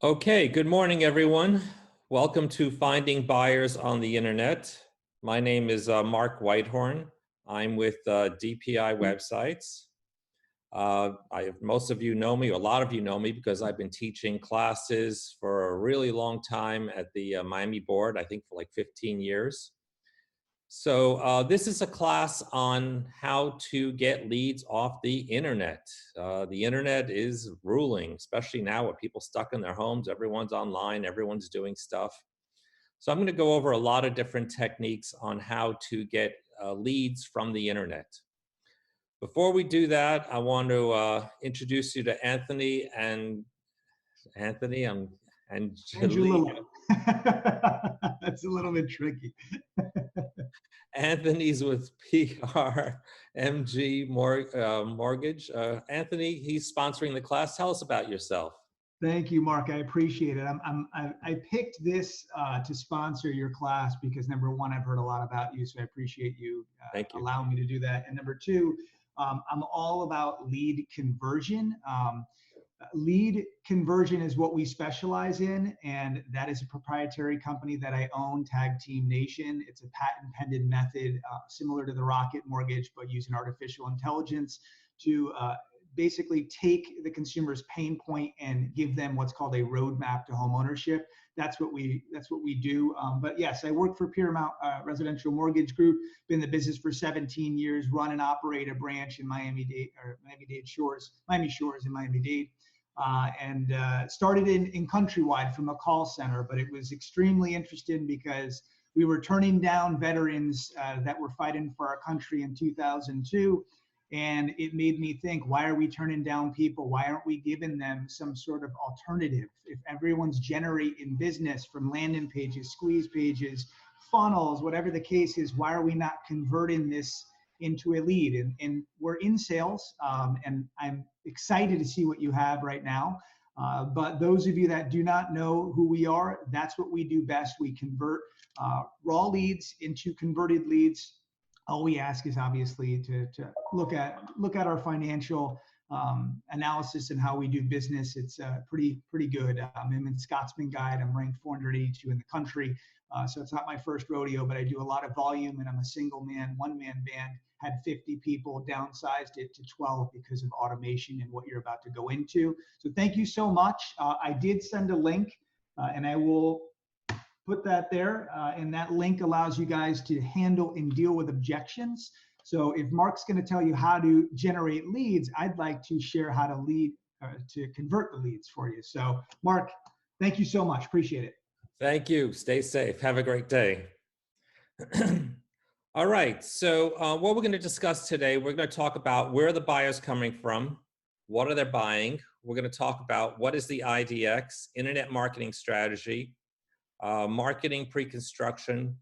Okay, good morning, everyone. Welcome to Finding Buyers on the Internet. My name is Mark Weithorn. I'm with DPI Websites. Most of you know me, or a lot of you know me, because I've been teaching classes for a really long time at the Miami board, I think for like 15 years. So this is a class on how to get leads off the internet. The internet is ruling, especially now with people stuck in their homes. Everyone's online, everyone's doing stuff. So I'm going to go over a lot of different techniques on how to get leads from the internet. Before we do that, I want to introduce you to Anthony and Julia. That's a little bit tricky. Anthony's with PRMG Mortgage. Anthony, he's sponsoring the class. Tell us about yourself. Thank you, Mark. I appreciate it. I picked this to sponsor your class because number one, I've heard a lot about you, so I appreciate you, allowing me to do that. And number two, I'm all about lead conversion. Lead conversion is what we specialize in, and that is a proprietary company that I own, Tag Team Nation. It's a patent-pending method similar to the Rocket Mortgage, but using artificial intelligence to basically take the consumer's pain point and give them what's called a roadmap to home ownership. That's what we do. But yes, I work for Paramount Residential Mortgage Group. Been in the business for 17 years. Run and operate a branch in Miami Shores in Miami-Dade. And started in Countrywide from a call center, but it was extremely interesting because we were turning down veterans that were fighting for our country in 2002. And it made me think, why are we turning down people? Why aren't we giving them some sort of alternative? If everyone's generating business from landing pages, squeeze pages, funnels, whatever the case is, why are we not converting this into a lead? And we're in sales, and I'm excited to see what you have right now. But those of you that do not know who we are, that's what we do best. We convert raw leads into converted leads. All we ask is obviously to look at our financial analysis and how we do business. It's pretty good. I'm in Scotsman Guide. I'm ranked 482 in the country. So it's not my first rodeo, but I do a lot of volume, and I'm a single man, one-man band. Had 50 people, downsized it to 12 because of automation and what you're about to go into. So thank you so much. I did send a link, and I will put that there. And that link allows you guys to handle and deal with objections. So if Mark's going to tell you how to generate leads, I'd like to share how to convert the leads for you. So Mark, thank you so much. Appreciate it. Thank you. Stay safe. Have a great day. All right. So what we're going to discuss today, we're going to talk about where the buyer's coming from, what are they buying. We're going to talk about what is the IDX, internet marketing strategy, marketing pre-construction,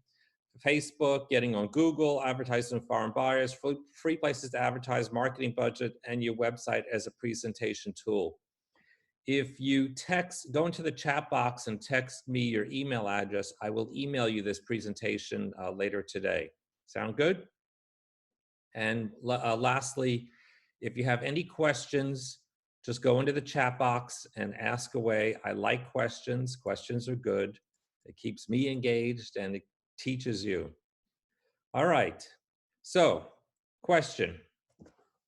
Facebook, getting on Google, advertising to foreign buyers, free places to advertise, marketing budget, and your website as a presentation tool. If you go into the chat box and text me your email address, I will email you this presentation later today. Sound good? And lastly, if you have any questions, just go into the chat box and ask away. I like questions. Questions are good. It keeps me engaged and it teaches you. All right. So, question.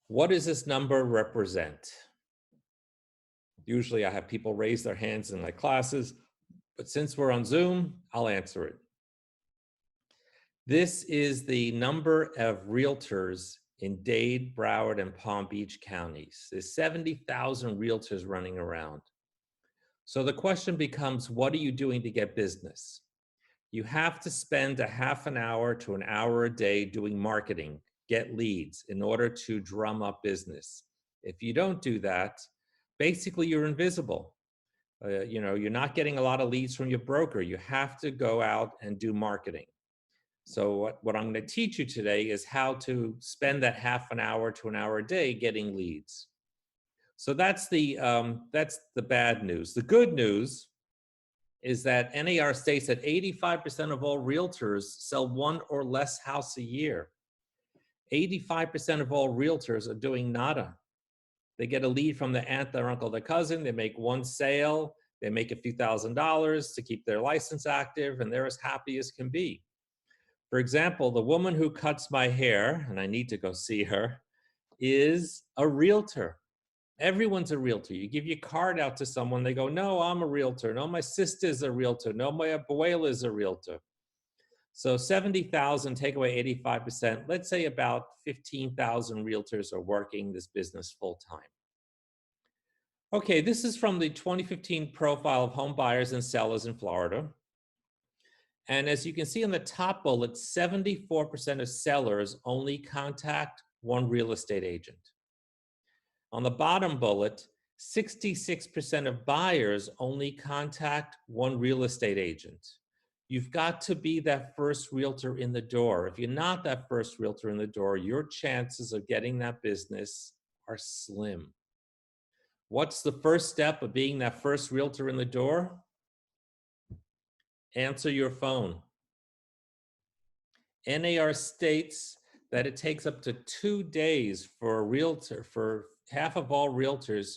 What does this number represent? Usually I have people raise their hands in my classes, but since we're on Zoom, I'll answer it. This is the number of realtors in Dade, Broward, and Palm Beach counties. There's 70,000 realtors running around. So the question becomes, what are you doing to get business? You have to spend a half an hour to an hour a day doing marketing, get leads in order to drum up business. If you don't do that, basically you're invisible. You're not getting a lot of leads from your broker. You have to go out and do marketing. So what I'm going to teach you today is how to spend that half an hour to an hour a day getting leads. So that's the bad news. The good news is that NAR states that 85% of all realtors sell one or less house a year. 85% of all realtors are doing nada. They get a lead from their aunt, their uncle, their cousin. They make one sale. They make a few $1,000s to keep their license active, and they're as happy as can be. For example, the woman who cuts my hair, and I need to go see her, is a realtor. Everyone's a realtor. You give your card out to someone, they go, no, I'm a realtor. No, my sister's a realtor. No, my abuela's a realtor. So 70,000, take away 85%. Let's say about 15,000 realtors are working this business full time. Okay, this is from the 2015 profile of home buyers and sellers in Florida. And as you can see on the top bullet, 74% of sellers only contact one real estate agent. On the bottom bullet, 66% of buyers only contact one real estate agent. You've got to be that first realtor in the door. If you're not that first realtor in the door, your chances of getting that business are slim. What's the first step of being that first realtor in the door? Answer your phone. NAR states that it takes up to 2 days for a realtor, for half of all realtors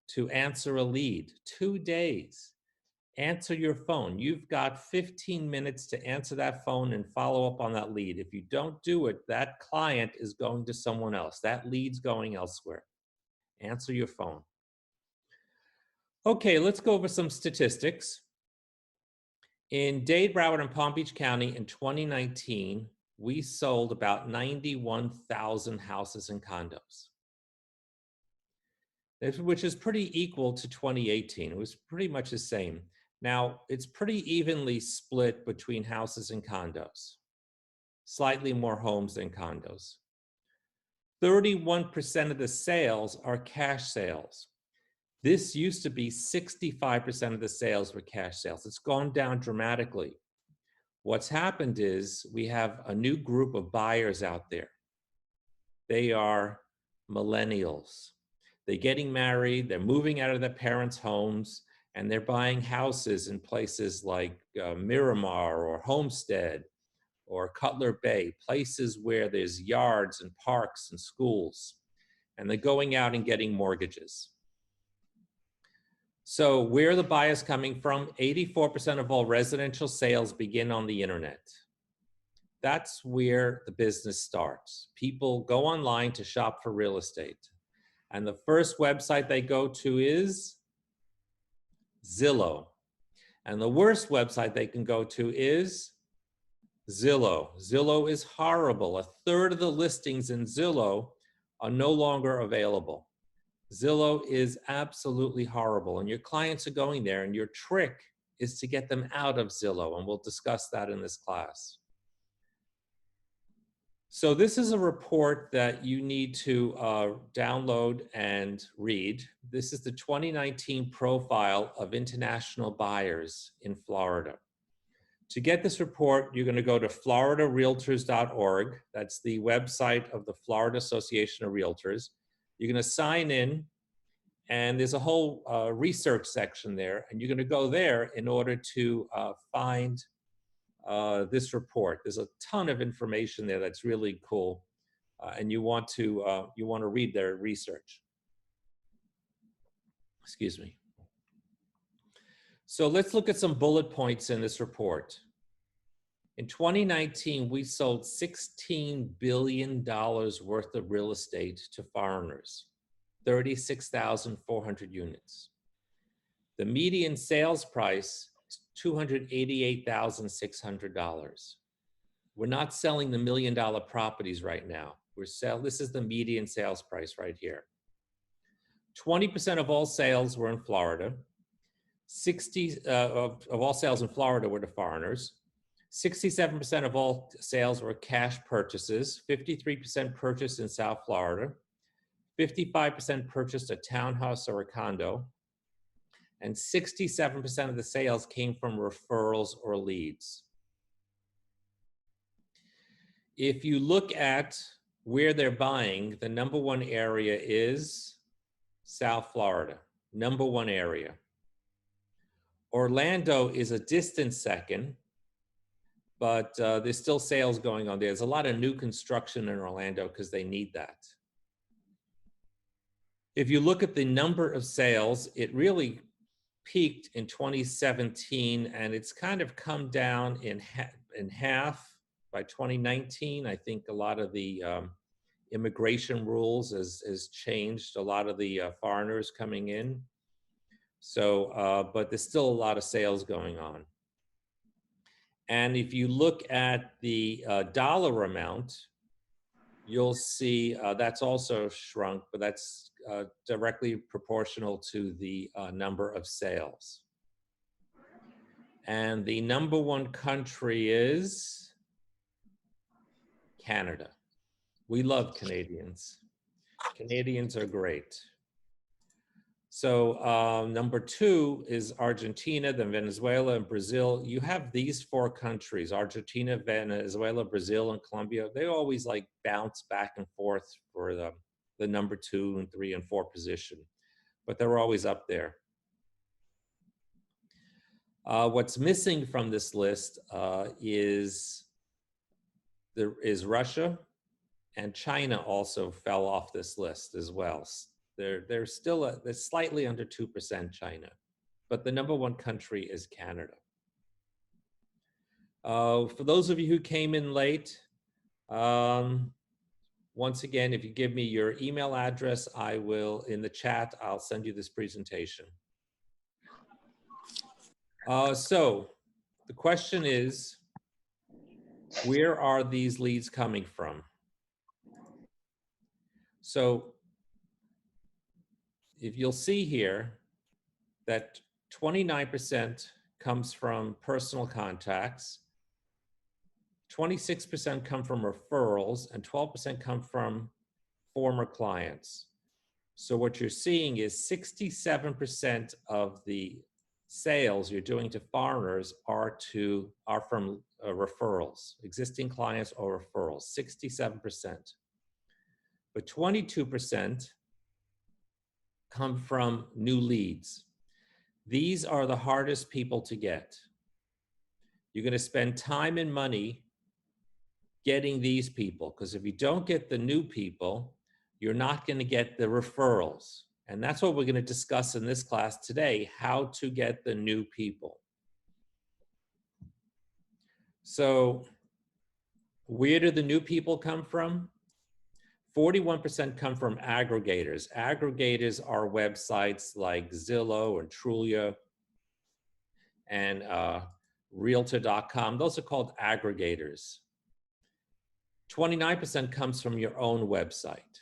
to answer a lead. 2 days. Answer your phone. You've got 15 minutes to answer that phone and follow up on that lead. If you don't do it, that client is going to someone else. That lead's going elsewhere. Answer your phone. Okay, let's go over some statistics. In Dade, Broward, and Palm Beach County in 2019, we sold about 91,000 houses and condos, which is pretty equal to 2018. It was pretty much the same. Now, it's pretty evenly split between houses and condos, slightly more homes than condos. 31% of the sales are cash sales. This used to be 65% of the sales were cash sales. It's gone down dramatically. What's happened is we have a new group of buyers out there. They are millennials. They're getting married, they're moving out of their parents' homes, and they're buying houses in places like Miramar or Homestead or Cutler Bay, places where there's yards and parks and schools. And they're going out and getting mortgages. So where are the buyers coming from? 84% of all residential sales begin on the internet. That's where the business starts. People go online to shop for real estate. And the first website they go to is Zillow. And the worst website they can go to is Zillow. Zillow is horrible. A third of the listings in Zillow are no longer available. Zillow is absolutely horrible, and your clients are going there, and your trick is to get them out of Zillow, and we'll discuss that in this class. So this is a report that you need to download and read. This is the 2019 profile of international buyers in Florida. To get this report, you're going to go to floridarealtors.org. That's the website of the Florida Association of Realtors. You're going to sign in, and there's a whole research section there, and you're going to go there in order to find this report. There's a ton of information there that's really cool, and you want to read their research. Excuse me. So let's look at some bullet points in this report. In 2019, we sold $16 billion worth of real estate to foreigners, 36,400 units. The median sales price is $288,600. We're not selling the $1 million properties right now. This is the median sales price right here. 20% of all sales were in Florida. 60 of all sales in Florida were to foreigners. 67% of all sales were cash purchases. 53% purchased in South Florida. 55% purchased a townhouse or a condo. And 67% of the sales came from referrals or leads. If you look at where they're buying, the number one area is South Florida, number one area. Orlando is a distant second, but there's still sales going on there. There's a lot of new construction in Orlando because they need that. If you look at the number of sales, it really peaked in 2017, and it's kind of come down in half by 2019. I think a lot of the immigration rules has changed a lot of the foreigners coming in. So, but there's still a lot of sales going on. And if you look at the dollar amount, you'll see that's also shrunk, but that's directly proportional to the number of sales. And the number one country is Canada. We love Canadians. Canadians are great. So number two is Argentina, then Venezuela and Brazil. You have these four countries, Argentina, Venezuela, Brazil, and Colombia. They always like bounce back and forth for the number 2 and 3 and 4 position, but they're always up there. What's missing from this list is Russia, and China also fell off this list as well. They're still they're slightly under 2%, China, but the number one country is Canada. For those of you who came in late, once again, if you give me your email address, I will, in the chat, I'll send you this presentation. So the question is, where are these leads coming from? So if you'll see here that 29% comes from personal contacts, 26% come from referrals, and 12% come from former clients. So what you're seeing is 67% of the sales you're doing to foreigners are from referrals, existing clients or referrals, 67%. But 22% come from new leads. These are the hardest people to get. You're going to spend time and money getting these people, because if you don't get the new people, you're not going to get the referrals. And that's what we're going to discuss in this class today, how to get the new people. So where do the new people come from? 41% come from aggregators. Aggregators are websites like Zillow and Trulia and Realtor.com. Those are called aggregators. 29% comes from your own website.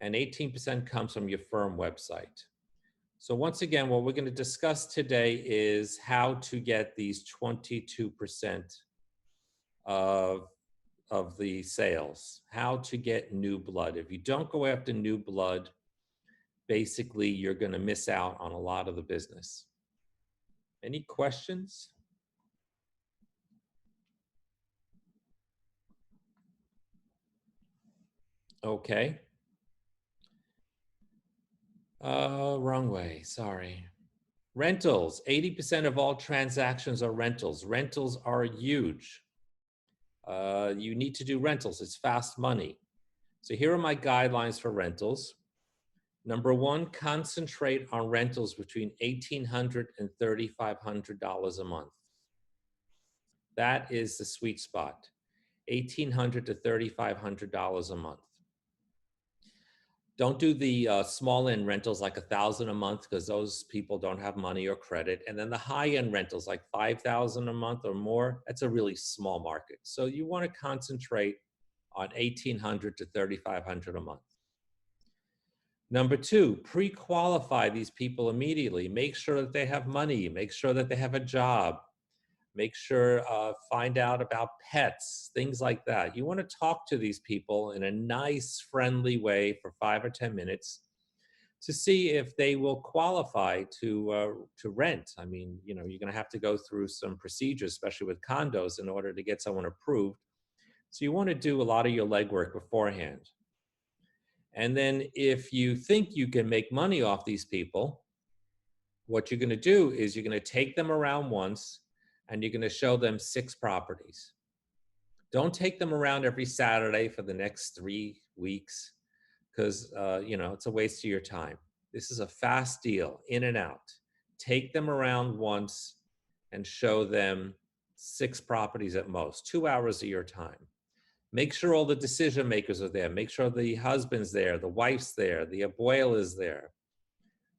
And 18% comes from your firm website. So once again, what we're going to discuss today is how to get these 22% of the sales, how to get new blood. If you don't go after new blood, basically you're going to miss out on a lot of the business. Any questions? Okay. Wrong way, sorry. Rentals, 80% of all transactions are rentals. Rentals are huge. You need to do rentals, it's fast money. So here are my guidelines for rentals. Number one, concentrate on rentals between $1,800 and $3,500 a month. That is the sweet spot, $1,800 to $3,500 a month. Don't do the small end rentals like $1,000 a month, because those people don't have money or credit. And then the high end rentals like $5,000 a month or more, that's a really small market. So you want to concentrate on $1,800 to $3,500 a month. Number two, pre-qualify these people immediately. Make sure that they have money. Make sure that they have a job. Make sure, find out about pets, things like that. You want to talk to these people in a nice, friendly way for 5 or 10 minutes to see if they will qualify to rent. I mean, you know, you're going to have to go through some procedures, especially with condos, in order to get someone approved. So you want to do a lot of your legwork beforehand. And then if you think you can make money off these people, what you're going to do is you're going to take them around once, and you're going to show them 6 properties. Don't take them around every Saturday for the next 3 weeks, because you know, it's a waste of your time. This is a fast deal, in and out. take them around once and show them 6 properties at most, 2 hours of your time. Make sure all the decision makers are there. Make sure the husband's there, the wife's there, the abuela is there.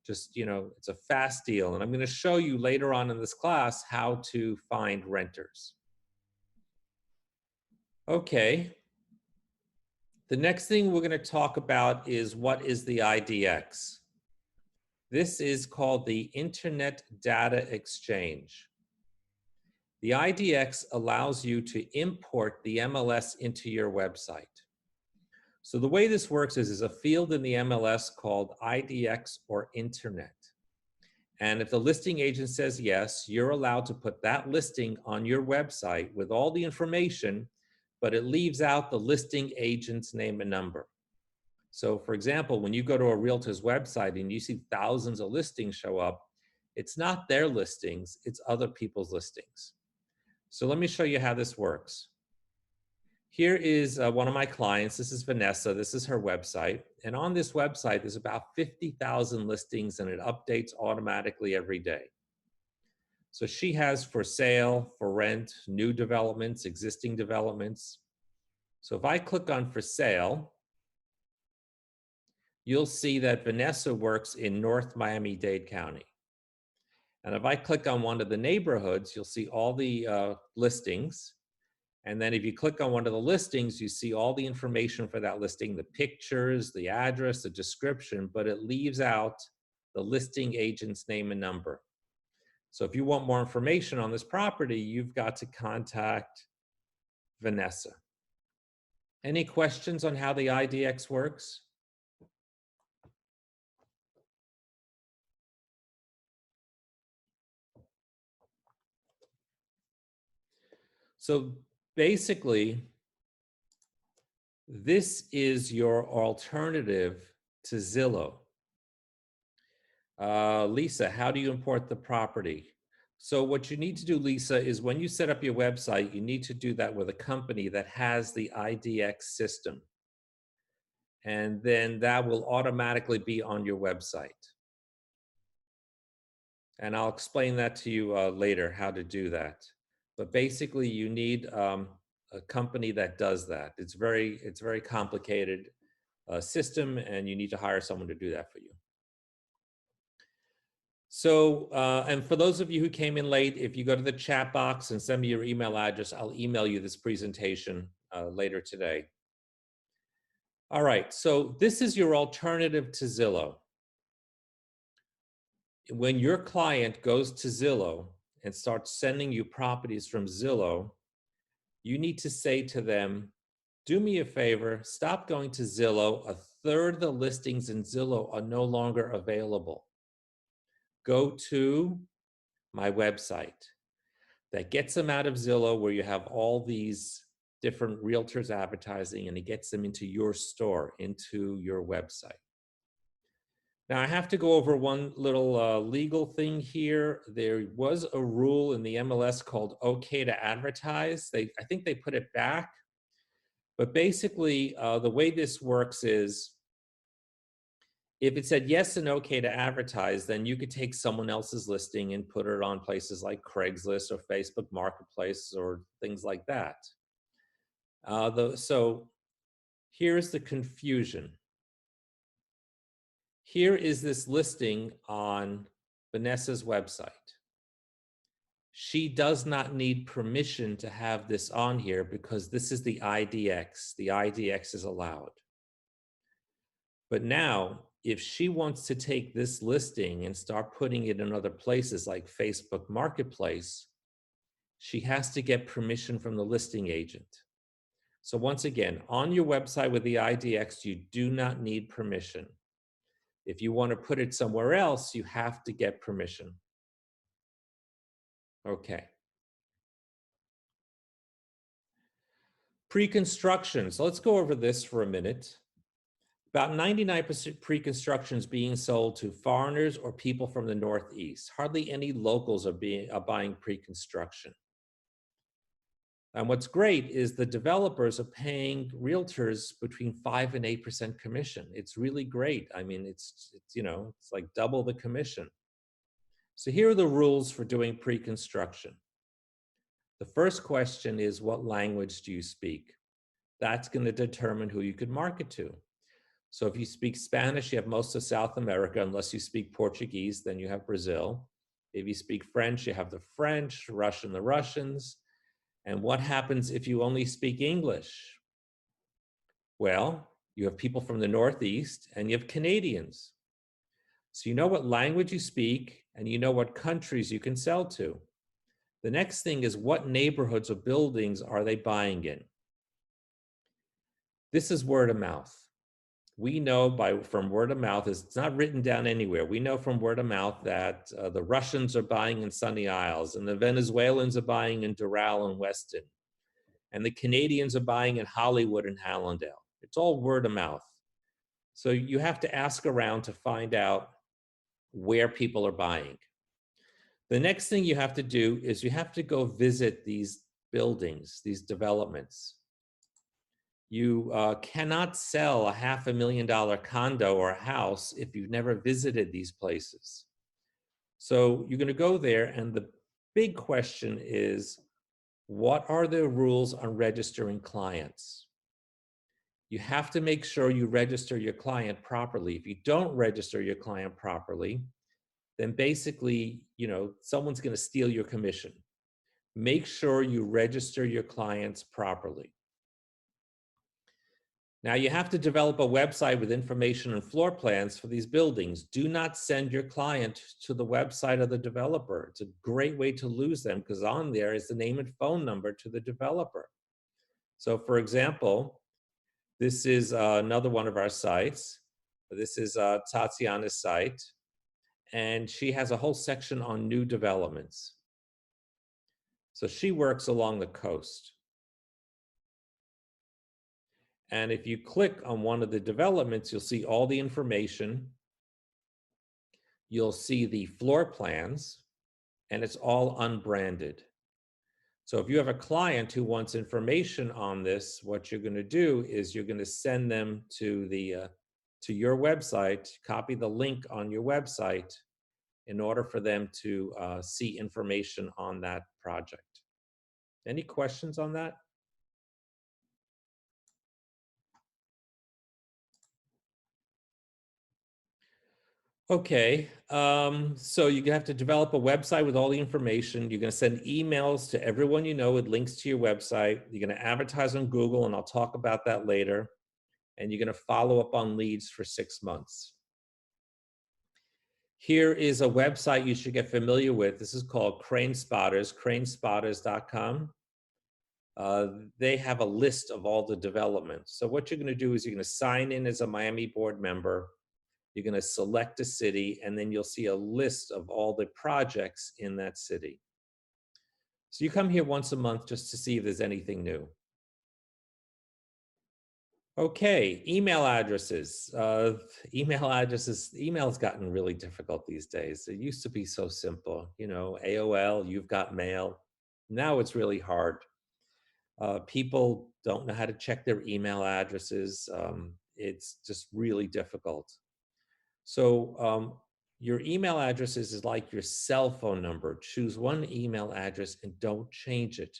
Just, you know, it's a fast deal. And I'm going to show you later on in this class how to find renters. Okay. The next thing we're going to talk about is what is the IDX. This is called the Internet Data Exchange. The IDX allows you to import the MLS into your website. So the way this works is a field in the MLS called IDX or Internet. And if the listing agent says yes, you're allowed to put that listing on your website with all the information, but it leaves out the listing agent's name and number. So for example, when you go to a realtor's website and you see thousands of listings show up, it's not their listings, it's other people's listings. So let me show you how this works. Here is one of my clients. This is Vanessa. This is her website. And on this website, there's about 50,000 listings and it updates automatically every day. So she has for sale, for rent, new developments, existing developments. So if I click on for sale, you'll see that Vanessa works in North Miami-Dade County. And if I click on one of the neighborhoods, you'll see all the listings. And then if you click on one of the listings, you see all the information for that listing, the pictures, the address, the description, but it leaves out the listing agent's name and number. So if you want more information on this property, you've got to contact Vanessa. Any questions on how the IDX works? So basically, this is your alternative to Zillow. Lisa, how do you import the property? So what you need to do, Lisa, is when you set up your website, you need to do that with a company that has the IDX system. And then that will automatically be on your website. And I'll explain that to you later, how to do that. But basically, you need a company that does that. It's very complicated system, and you need to hire someone to do that for you. So, and for those of you who came in late, if you go to the chat box and send me your email address, I'll email you this presentation later today. All right, so this is your alternative to Zillow. When your client goes to Zillow and starts sending you properties from Zillow, you need to say to them, do me a favor, stop going to Zillow. A third of the listings in Zillow are no longer available. Go to my website. That gets them out of Zillow, where you have all these different realtors advertising, and it gets them into your store, into your website. Now, I have to go over one little legal thing here. There was a rule in the MLS called OK to Advertise. I think they put it back. But basically, the way this works is, if it said yes and OK to advertise, then you could take someone else's listing and put it on places like Craigslist or Facebook Marketplace or things like that. So here's the confusion. Here is this listing on Vanessa's website. She does not need permission to have this on here because this is the IDX. The IDX is allowed. But now, if she wants to take this listing and start putting it in other places like Facebook Marketplace, she has to get permission from the listing agent. So once again, on your website with the IDX, you do not need permission. If you want to put it somewhere else, you have to get permission. Okay. Pre-construction. So let's go over this for a minute. About 99% pre-construction is being sold to foreigners or people from the Northeast. Hardly any locals are buying pre-construction. And what's great is the developers are paying realtors between 5 and 8% commission. It's really great. I mean, it's you know, it's like double the commission. So here are the rules for doing pre-construction. The first question is, what language do you speak? That's going to determine who you could market to. So if you speak Spanish, you have most of South America. Unless you speak Portuguese, then you have Brazil. If you speak French, you have the French, Russian, the Russians. And what happens if you only speak English? Well, you have people from the Northeast and you have Canadians. So you know what language you speak and you know what countries you can sell to. The next thing is, what neighborhoods or buildings are they buying in? This is word of mouth. We know from word of mouth, it's not written down anywhere. We know from word of mouth that the Russians are buying in Sunny Isles, and the Venezuelans are buying in Doral and Weston, and the Canadians are buying in Hollywood and Hallandale. It's all word of mouth. So you have to ask around to find out where people are buying. The next thing you have to do is you have to go visit these buildings, these developments. You cannot sell a $500,000 condo or a house if you've never visited these places. So you're going to go there, and the big question is, what are the rules on registering clients? You have to make sure you register your client properly. If you don't register your client properly, then basically, someone's going to steal your commission. Make sure you register your clients properly. Now, you have to develop a website with information and floor plans for these buildings. Do not send your client to the website of the developer. It's a great way to lose them, because on there is the name and phone number to the developer. So for example, this is another one of our sites. This is Tatiana's site, and she has a whole section on new developments. So she works along the coast. And if you click on one of the developments, you'll see all the information. You'll see the floor plans, and it's all unbranded. So if you have a client who wants information on this, what you're going to do is you're going to send them to your website, copy the link on your website in order for them to see information on that project. Any questions on that? Okay, so you have to develop a website with all the information. You're going to send emails to everyone you know with links to your website. You're going to advertise on Google, and I'll talk about that later. And you're going to follow up on leads for 6 months. Here is a website you should get familiar with. This is called Crane Spotters, cranespotters.com. They have a list of all the developments. So what you're going to do is you're going to sign in as a Miami board member. You're going to select a city, and then you'll see a list of all the projects in that city. So you come here once a month just to see if there's anything new. Okay, email addresses. Email's gotten really difficult these days. It used to be so simple, AOL, you've got mail. Now it's really hard. People don't know how to check their email addresses. It's just really difficult. So your email address is like your cell phone number. Choose one email address and don't change it.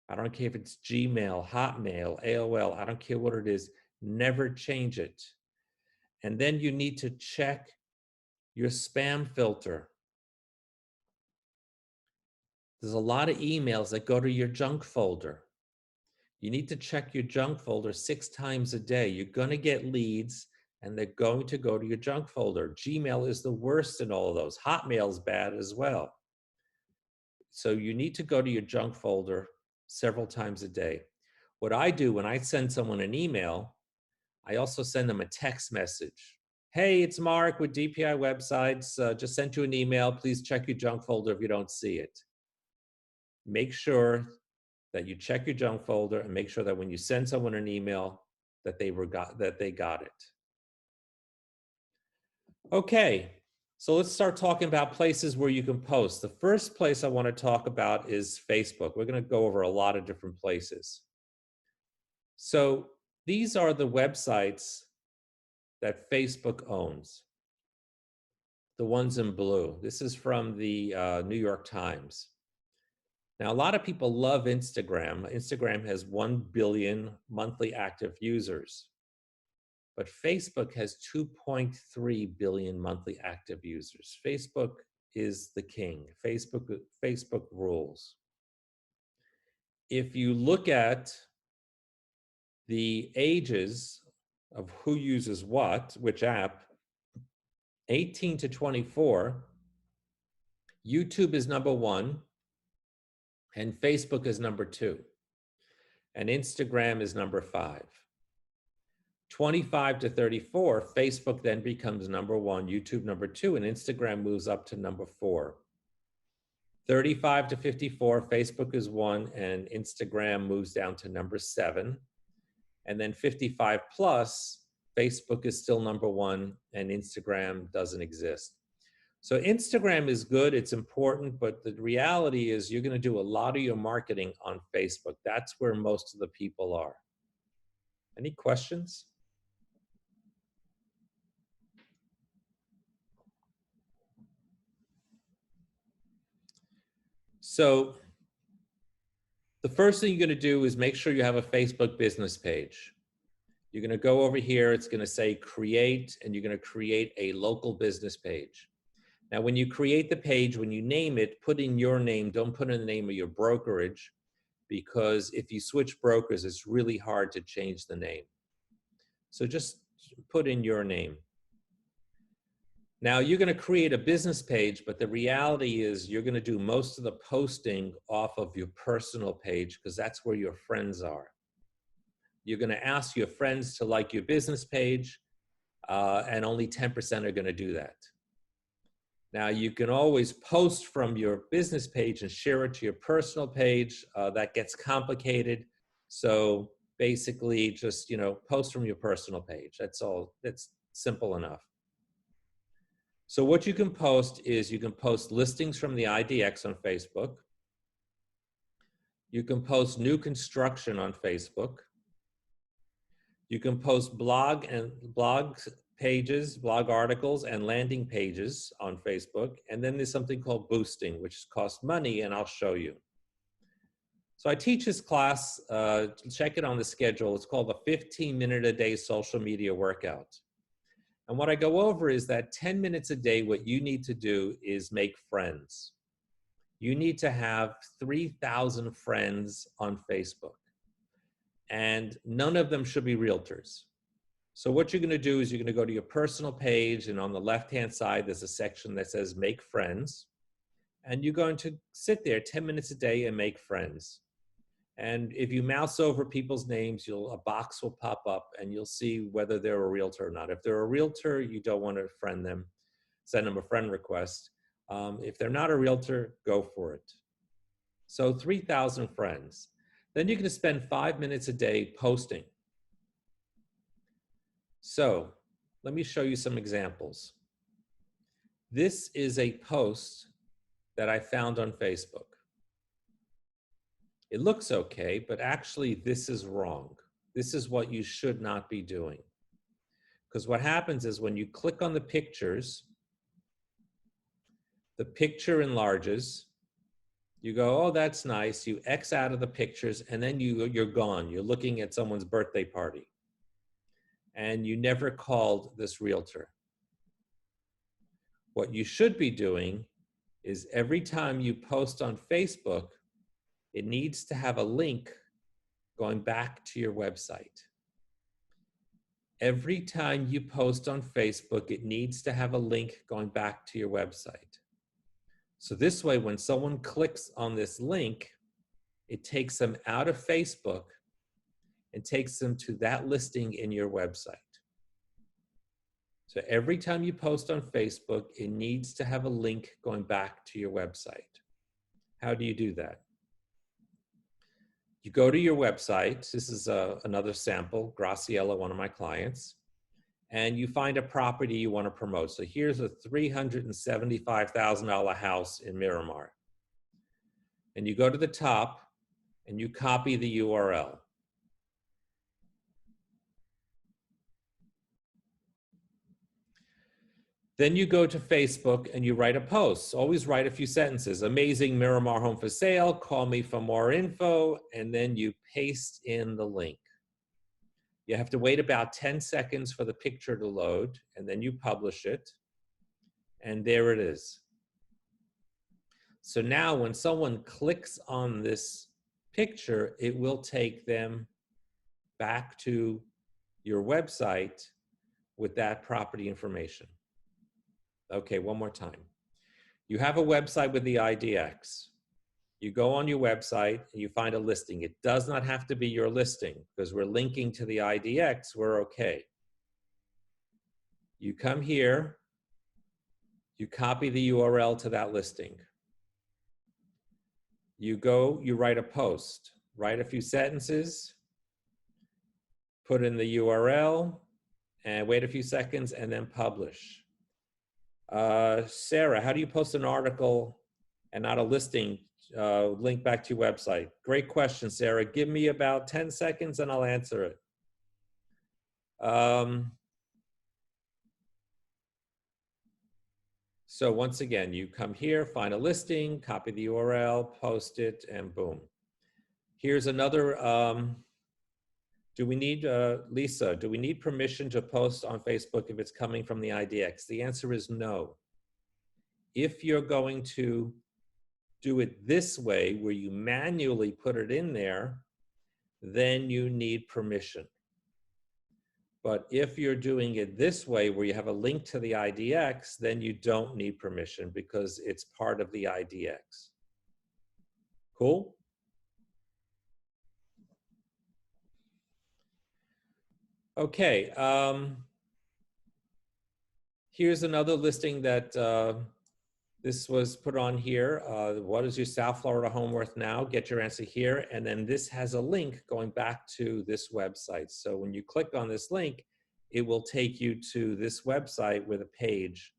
I don't care if it's Gmail, Hotmail, AOL, I don't care what it is, never change it. And then you need to check your spam filter. There's a lot of emails that go to your junk folder. You need to check your junk folder 6 times a day. You're going to get leads, and they're going to go to your junk folder. Gmail is the worst in all of those. Hotmail's bad as well. So you need to go to your junk folder several times a day. What I do when I send someone an email, I also send them a text message. Hey, it's Mark with DPI Websites. Just sent you an email. Please check your junk folder if you don't see it. Make sure that you check your junk folder and make sure that when you send someone an email that they got it. Okay, so let's start talking about places where you can post. The first place I want to talk about is Facebook. We're going to go over a lot of different places. So these are the websites that Facebook owns. the ones in blue. This is from the New York Times. Now, a lot of people love Instagram. Instagram has 1 billion monthly active users, but Facebook has 2.3 billion monthly active users. Facebook is the king. Facebook rules. If you look at the ages of who uses what, which app, 18 to 24, YouTube is number 1, and Facebook is number 2, and Instagram is number 5. 25 to 34, Facebook then becomes number 1, YouTube number 2, and Instagram moves up to number 4. 35 to 54, Facebook is 1, and Instagram moves down to number 7. And then 55 plus, Facebook is still number 1, and Instagram doesn't exist. So Instagram is good, it's important, but the reality is you're gonna do a lot of your marketing on Facebook. That's where most of the people are. Any questions? So the first thing you're gonna do is make sure you have a Facebook business page. You're gonna go over here, it's gonna say create, and you're gonna create a local business page. Now, when you create the page, when you name it, put in your name, don't put in the name of your brokerage, because if you switch brokers, it's really hard to change the name. So just put in your name. Now, you're gonna create a business page, but the reality is you're gonna do most of the posting off of your personal page, because that's where your friends are. You're gonna ask your friends to like your business page, and only 10% are gonna do that. Now, you can always post from your business page and share it to your personal page. That gets complicated. So basically just, post from your personal page. That's all. That's simple enough. So what you can post is you can post listings from the IDX on Facebook. You can post new construction on Facebook. You can post blog pages, blog articles, and landing pages on Facebook. And then there's something called boosting, which costs money, and I'll show you. So I teach this class, check it on the schedule. It's called the 15-minute-a-day social media workout. And what I go over is that 10 minutes a day, what you need to do is make friends. You need to have 3,000 friends on Facebook. And none of them should be realtors. So what you're gonna do is you're gonna go to your personal page, and on the left-hand side, there's a section that says make friends. And you're going to sit there 10 minutes a day and make friends. And if you mouse over people's names, a box will pop up and you'll see whether they're a realtor or not. If they're a realtor, you don't want to friend them, send them a friend request. If they're not a realtor, go for it. So 3,000 friends. Then you're gonna spend 5 minutes a day posting. So let me show you some examples. This is a post that I found on Facebook. It looks okay, but actually this is wrong. This is what you should not be doing. Because what happens is when you click on the pictures, the picture enlarges. You go, oh, that's nice. You X out of the pictures, and then you're gone. You're looking at someone's birthday party. And you never called this realtor. What you should be doing is every time you post on Facebook, it needs to have a link going back to your website. Every time you post on Facebook, it needs to have a link going back to your website. So this way, when someone clicks on this link, it takes them out of Facebook and takes them to that listing in your website. So every time you post on Facebook, it needs to have a link going back to your website. How do you do that? You go to your website. This is another sample, Graciela, one of my clients, and you find a property you want to promote. So here's a $375,000 house in Miramar. And you go to the top and you copy the URL. Then you go to Facebook and you write a post. Always write a few sentences. Amazing Miramar home for sale. Call me for more info. And then you paste in the link. You have to wait about 10 seconds for the picture to load, and then you publish it. And there it is. So now when someone clicks on this picture, it will take them back to your website with that property information. Okay, one more time. You have a website with the IDX. You go on your website and you find a listing. It does not have to be your listing because we're linking to the IDX, we're okay. You come here, you copy the URL to that listing. You go, you write a post, write a few sentences, put in the URL, and wait a few seconds and then publish. Sarah, how do you post an article and not a listing link back to your website? Great question, Sarah. Give me about 10 seconds and I'll answer it. So once again, you come here, find a listing, copy the URL, post it, and boom. Here's another, do we need, Lisa, do we need permission to post on Facebook if it's coming from the IDX? The answer is no. If you're going to do it this way, where you manually put it in there, then you need permission. But if you're doing it this way, where you have a link to the IDX, then you don't need permission because it's part of the IDX. Cool? Okay. Here's another listing that this was put on here. What is your South Florida home worth now? Get your answer here. And then this has a link going back to this website. So when you click on this link, it will take you to this website with a page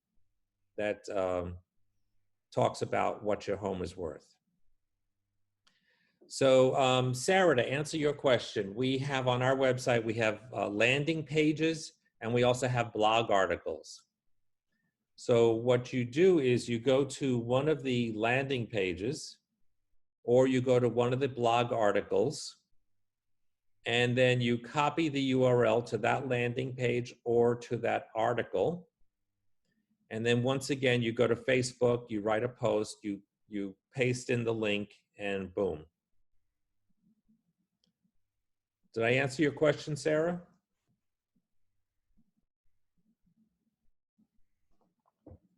that talks about what your home is worth. So Sarah, to answer your question, we have on our website, we have landing pages and we also have blog articles. So what you do is you go to one of the landing pages or you go to one of the blog articles and then you copy the URL to that landing page or to that article. And then once again, you go to Facebook, you write a post, you paste in the link and boom. Did I answer your question, Sarah?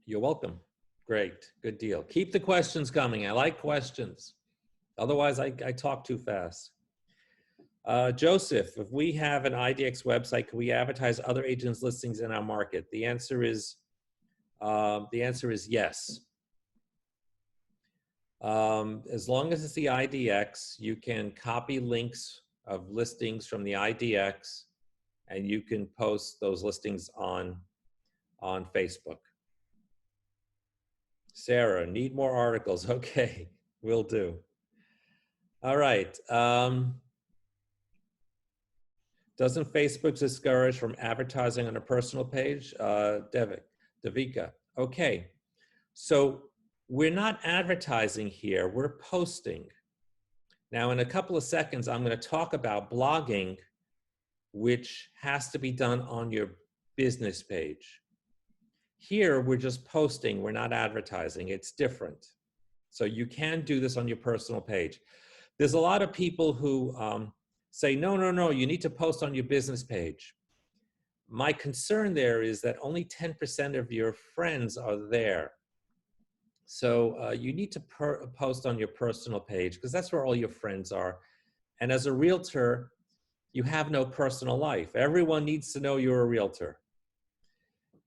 You're welcome. Great, good deal. Keep the questions coming. I like questions. Otherwise, I talk too fast. Joseph, if we have an IDX website, can we advertise other agents' listings in our market? The answer is yes. As long as it's the IDX, you can copy links of listings from the IDX, and you can post those listings on Facebook. Sarah, need more articles. Okay, will do. All right. Doesn't Facebook discourage from advertising on a personal page? Devika. Okay. So we're not advertising here, we're posting. Now, in a couple of seconds, I'm going to talk about blogging, which has to be done on your business page. Here, we're just posting, we're not advertising, it's different. So you can do this on your personal page. There's a lot of people who say, no, you need to post on your business page. My concern there is that only 10% of your friends are there. So you need to post on your personal page because that's where all your friends are. And as a realtor, you have no personal life. Everyone needs to know you're a realtor.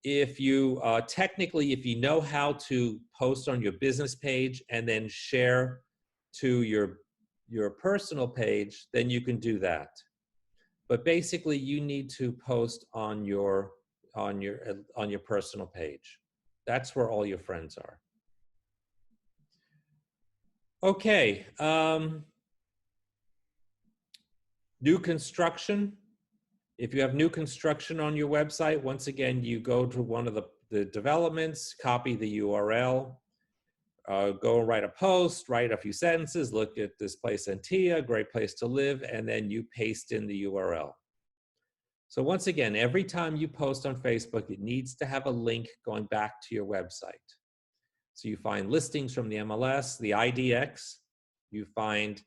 If you technically, if you know how to post on your business page and then share to your personal page, then you can do that. But basically, you need to post on your personal page. That's where all your friends are. Okay. New construction. If you have new construction on your website, once again, you go to one of the the developments, copy the URL, go write a post, write a few sentences, look at this place Antia, great place to live, and then you paste in the URL. So once again, every time you post on Facebook, it needs to have a link going back to your website. So you find listings from the MLS, the IDX, you find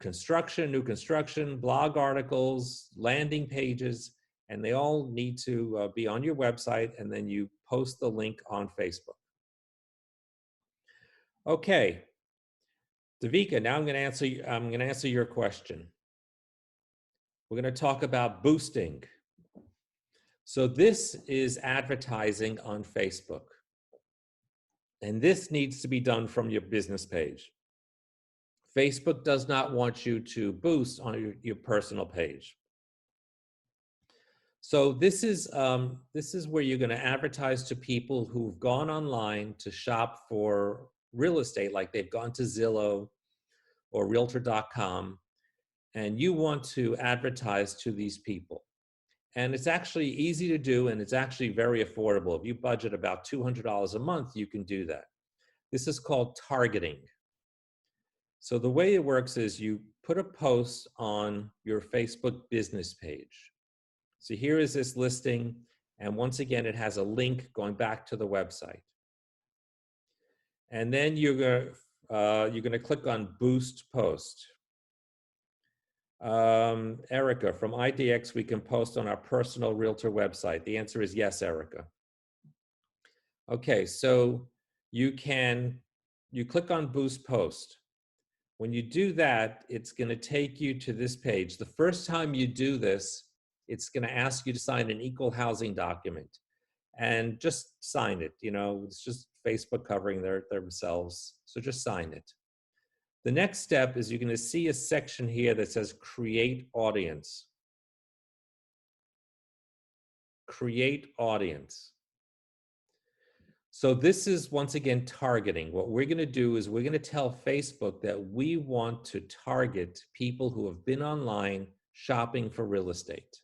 construction, new construction, blog articles, landing pages, and they all need to be on your website, and then you post the link on Facebook. Okay, Davika, now I'm going to answer your question. We're going to talk about boosting. So this is advertising on Facebook. And this needs to be done from your business page. Facebook does not want you to boost on your personal page. So this is where you're going to advertise to people who've gone online to shop for real estate, like they've gone to Zillow or Realtor.com, and you want to advertise to these people. And it's actually easy to do, and it's actually very affordable. If you budget about $200 a month, you can do that. This is called targeting. So the way it works is you put a post on your Facebook business page. So here is this listing, and once again, it has a link going back to the website. And then you're going to click on Boost Post. Erica, from IDX, we can post on our personal realtor website. The answer is yes, Erica. Okay, so you click on Boost Post. When you do that, it's going to take you to this page. The first time you do this, it's going to ask you to sign an equal housing document, and just sign it. You know, it's just Facebook covering themselves, so just sign it. The next step is you're going to see a section here that says Create Audience. Create Audience. So this is, once again, targeting. What we're going to do is we're going to tell Facebook that we want to target people who have been online shopping for real estate.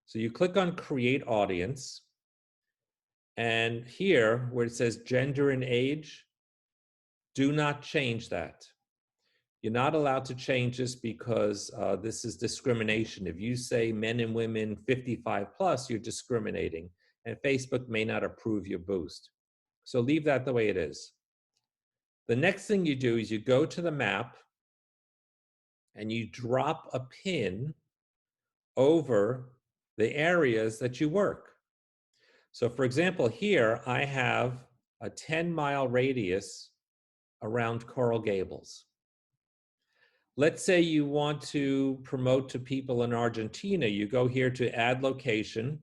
So you click on Create Audience, and here where it says gender and age, do not change that. You're not allowed to change this because this is discrimination. If you say men and women 55 plus, you're discriminating, and Facebook may not approve your boost. So leave that the way it is. The next thing you do is you go to the map and you drop a pin over the areas that you work. So for example, here I have a 10-mile radius around Coral Gables. Let's say you want to promote to people in Argentina. You go here to add location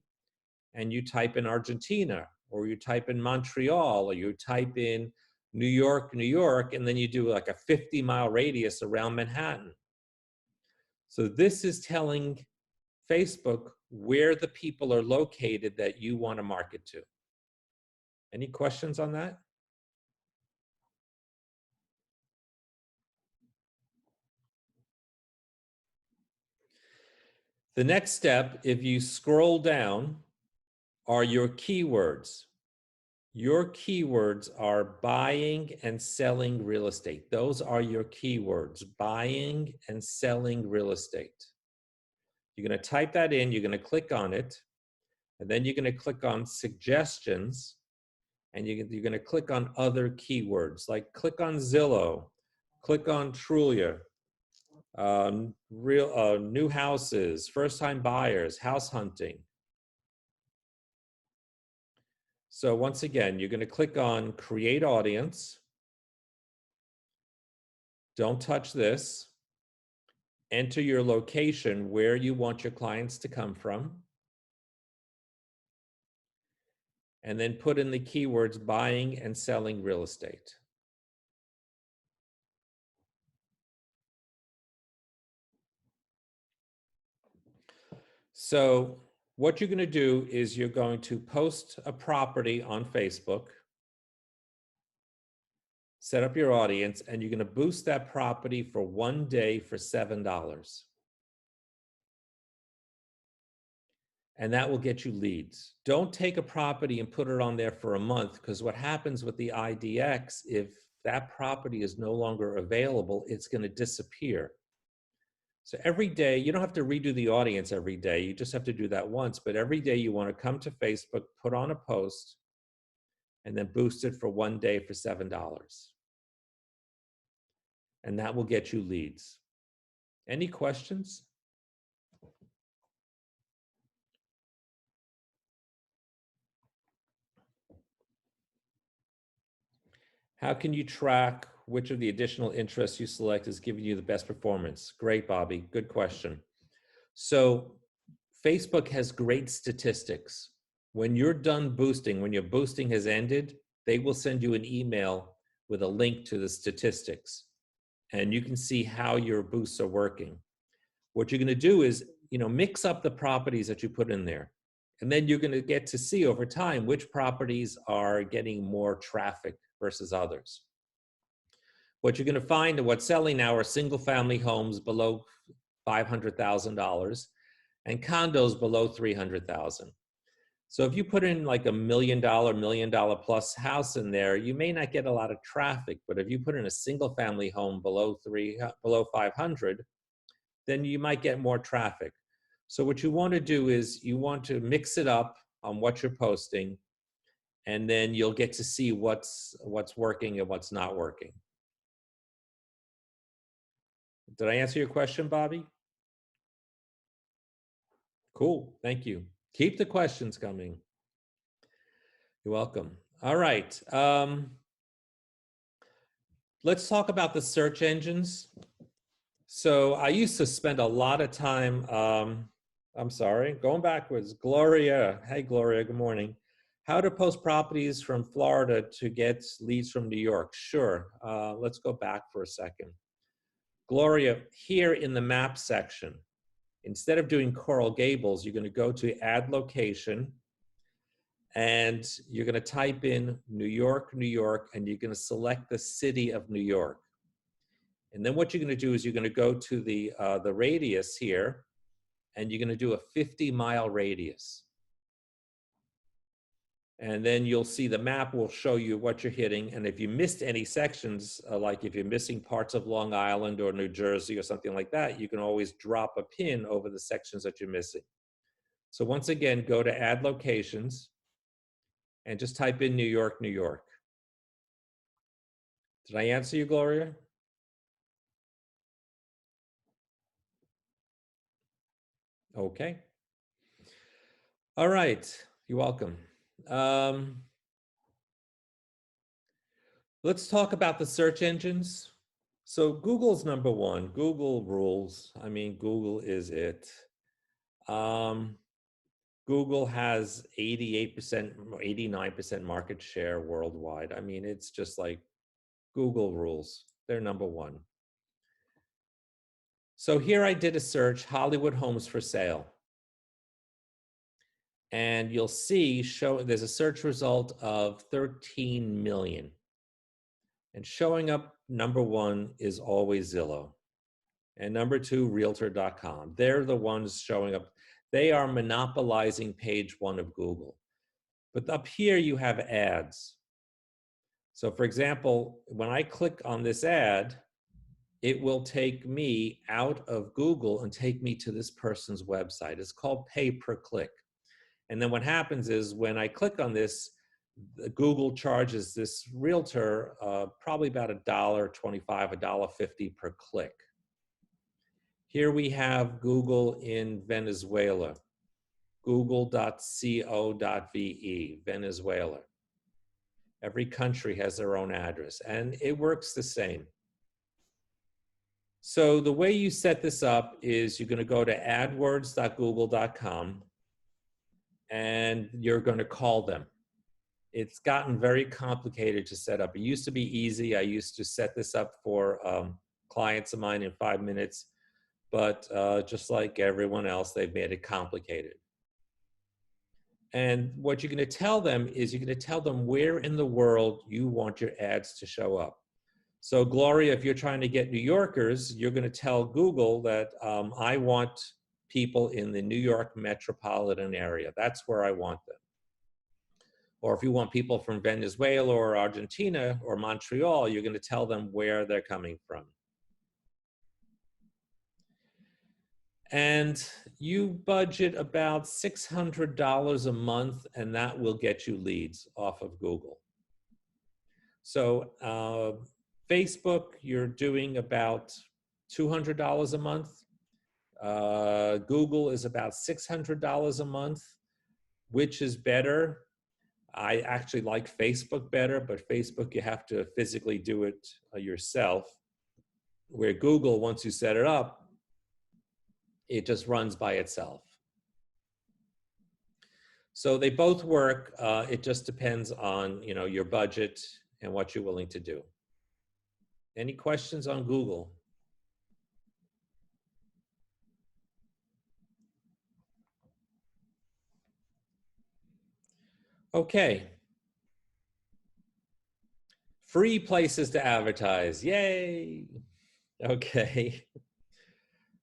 and you type in Argentina, or you type in Montreal, or you type in New York, New York, and then you do like a 50-mile radius around Manhattan. So this is telling Facebook where the people are located that you want to market to. Any questions on that? The next step, if you scroll down, are your keywords. Your keywords are buying and selling real estate. Those are your keywords, buying and selling real estate. You're going to type that in, you're going to click on it, and then you're going to click on suggestions, and you're going to click on other keywords, like click on Zillow, click on Trulia, new houses, first-time buyers, house hunting. So once again, you're going to click on Create Audience. Don't touch this. Enter your location where you want your clients to come from. And then put in the keywords buying and selling real estate. So what you're going to do is you're going to post a property on Facebook, set up your audience, and you're going to boost that property for 1 day for $7. and that will get you leads. Don't take a property and put it on there for a month, because what happens with the IDX, if that property is no longer available, it's going to disappear. So every day, you don't have to redo the audience every day. You just have to do that once. But every day you want to come to Facebook, put on a post, and then boost it for 1 day for $7. And that will get you leads. Any questions? How can you track which of the additional interests you select is giving you the best performance? Great, Bobby. Good question. So Facebook has great statistics. When you're done boosting, when your boosting has ended, they will send you an email with a link to the statistics, and you can see how your boosts are working. What you're going to do is, mix up the properties that you put in there, and then you're going to get to see over time which properties are getting more traffic versus others. What you're going to find and what's selling now are single-family homes below $500,000 and condos below $300,000. So if you put in like $1 million plus house in there, you may not get a lot of traffic. But if you put in a single-family home below 500, then you might get more traffic. So what you want to do is you want to mix it up on what you're posting, and then you'll get to see what's working and what's not working. Did I answer your question, Bobby? Cool, thank you. Keep the questions coming. You're welcome. All right, let's talk about the search engines. So I used to spend a lot of time, I'm sorry, going backwards. Gloria, hey Gloria, good morning. How to post properties from Florida to get leads from New York? Sure, let's go back for a second. Gloria, here in the map section, instead of doing Coral Gables, you're going to go to add location, and you're going to type in New York, New York, and you're going to select the city of New York. And then what you're going to do is you're going to go to the radius here, and you're going to do a 50-mile radius. And then you'll see the map will show you what you're hitting. And if you missed any sections, like if you're missing parts of Long Island or New Jersey or something like that, you can always drop a pin over the sections that you're missing. So once again, go to add locations and just type in New York, New York. Did I answer you, Gloria? Okay. All right, you're welcome. Let's talk about the search engines. So Google's number one. Google rules. I mean, Google is it. Google has 88%, 89% market share worldwide. I mean, it's just like Google rules. They're number one. So here I did a search, Hollywood homes for sale. And you'll see there's a search result of 13 million. And showing up number one is always Zillow. And number two, Realtor.com. They're the ones showing up. They are monopolizing page one of Google. But up here you have ads. So for example, when I click on this ad, it will take me out of Google and take me to this person's website. It's called pay per click. And then what happens is when I click on this, Google charges this realtor probably about $1.25, $1.50 per click. Here we have Google in Venezuela, google.co.ve, Venezuela. Every country has their own address, and it works the same. So the way you set this up is you're going to go to adwords.google.com, and you're going to call them. It's gotten very complicated to set up. It used to be easy. I used to set this up for clients of mine in 5 minutes, but just like everyone else, they've made it complicated. And what you're going to tell them is you're going to tell them where in the world you want your ads to show up. So Gloria, if you're trying to get New Yorkers, you're going to tell Google that I want people in the New York metropolitan area. That's where I want them. Or if you want people from Venezuela or Argentina or Montreal, you're going to tell them where they're coming from. And you budget about $600 a month, and that will get you leads off of Google. So Facebook, you're doing about $200 a month. Google is about $600 a month. Which is better? I actually like Facebook better, but Facebook, you have to physically do it yourself. Where Google, once you set it up, it just runs by itself. So they both work. It just depends on, you know, your budget and what you're willing to do. Any questions on Google? Okay. Free places to advertise. Yay. Okay.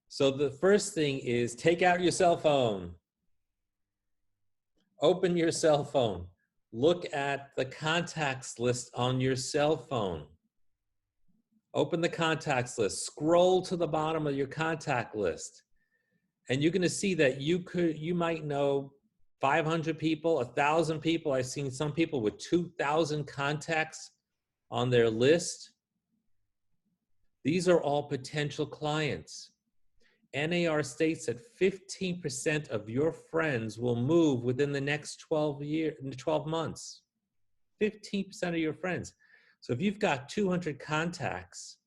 So the first thing is take out your cell phone. Open your cell phone. Look at the contacts list on your cell phone. Open the contacts list. Scroll to the bottom of your contact list. And you're going to see that you might know 500 people, 1,000 people. I've seen some people with 2,000 contacts on their list. These are all potential clients. NAR states that 15% of your friends will move within the next 12 months. 15% of your friends. So if you've got 200 contacts,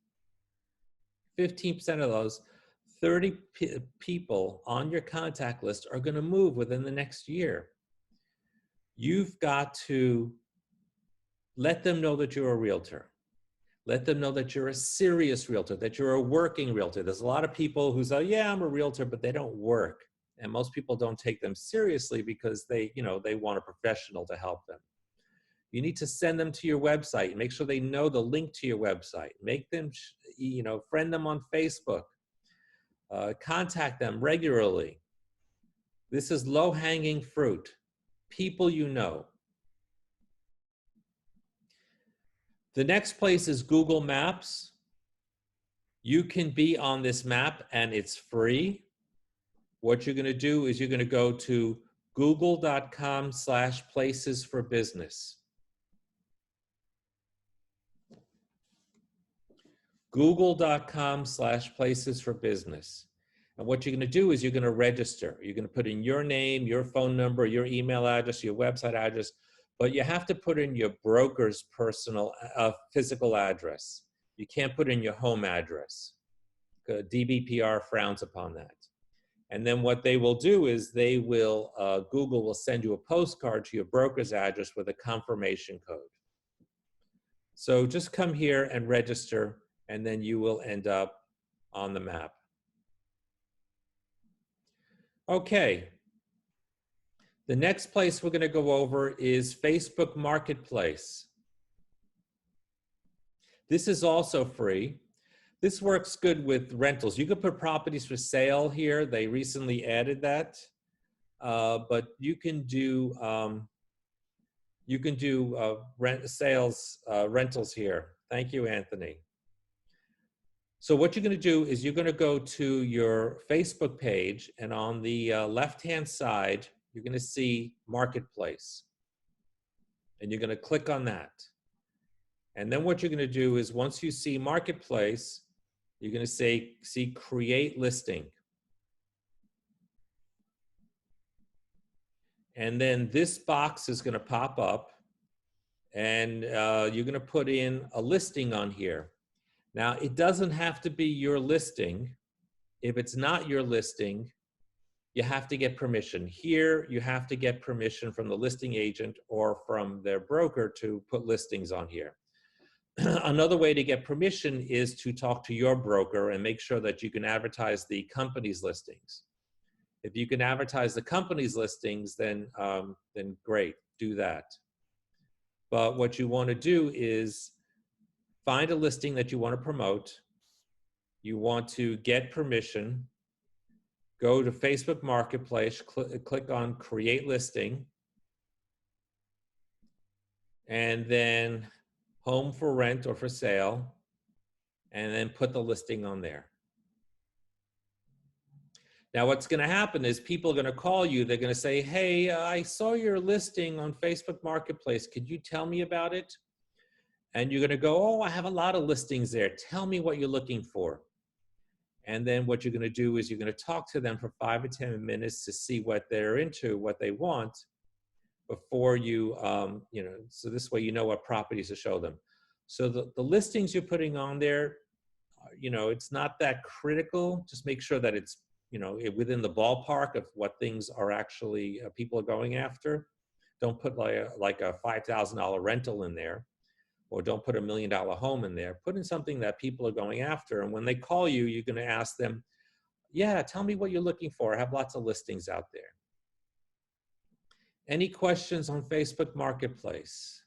15% of those, 30 people on your contact list are going to move within the next year. You've got to let them know that you're a realtor. Let them know that you're a serious realtor, that you're a working realtor. There's a lot of people who say, yeah, I'm a realtor, but they don't work. And most people don't take them seriously because they want a professional to help them. You need to send them to your website. Make sure they know the link to your website. Make them, friend them on Facebook. Contact them regularly. This is low-hanging fruit. People you know. The next place is Google Maps. You can be on this map and it's free. What you're going to do is you're going to go to google.com/places for business. Google.com/places for business. And what you're going to do is you're going to register. You're going to put in your name, your phone number, your email address, your website address, but you have to put in your broker's personal physical address. You can't put in your home address. DBPR frowns upon that. And then what they will do is Google will send you a postcard to your broker's address with a confirmation code. So just come here and register, and then you will end up on the map. Okay. The next place we're going to go over is Facebook Marketplace. This is also free. This works good with rentals. You can put properties for sale here. They recently added that, but you can do rentals here. Thank you, Anthony. So what you're going to do is you're going to go to your Facebook page, and on the left-hand side, you're going to see Marketplace. And you're going to click on that. And then what you're going to do is once you see Marketplace, you're going to see Create Listing. And then this box is going to pop up, and you're going to put in a listing on here. Now, it doesn't have to be your listing. If it's not your listing, you have to get permission. Here, you have to get permission from the listing agent or from their broker to put listings on here. Another way to get permission is to talk to your broker and make sure that you can advertise the company's listings. If you can advertise the company's listings, then great, do that. But what you want to do is find a listing that you want to promote. You want to get permission. go to Facebook Marketplace, click on Create Listing, and then Home for Rent or for Sale, and then put the listing on there. Now, what's going to happen is people are going to call you. They're going to say, hey, I saw your listing on Facebook Marketplace. Could you tell me about it? And you're going to go, oh, I have a lot of listings there. Tell me what you're looking for. And then what you're going to do is you're going to talk to them for 5 or 10 minutes to see what they're into, what they want, before you, so this way you know what properties to show them. So the listings you're putting on there, it's not that critical. Just make sure that it's, within the ballpark of what things are actually people are going after. Don't put like a $5,000 rental in there, or don't put $1 million home in there. Put in something that people are going after. And when they call you, you're going to ask them, yeah, tell me what you're looking for. I have lots of listings out there. Any questions on Facebook Marketplace?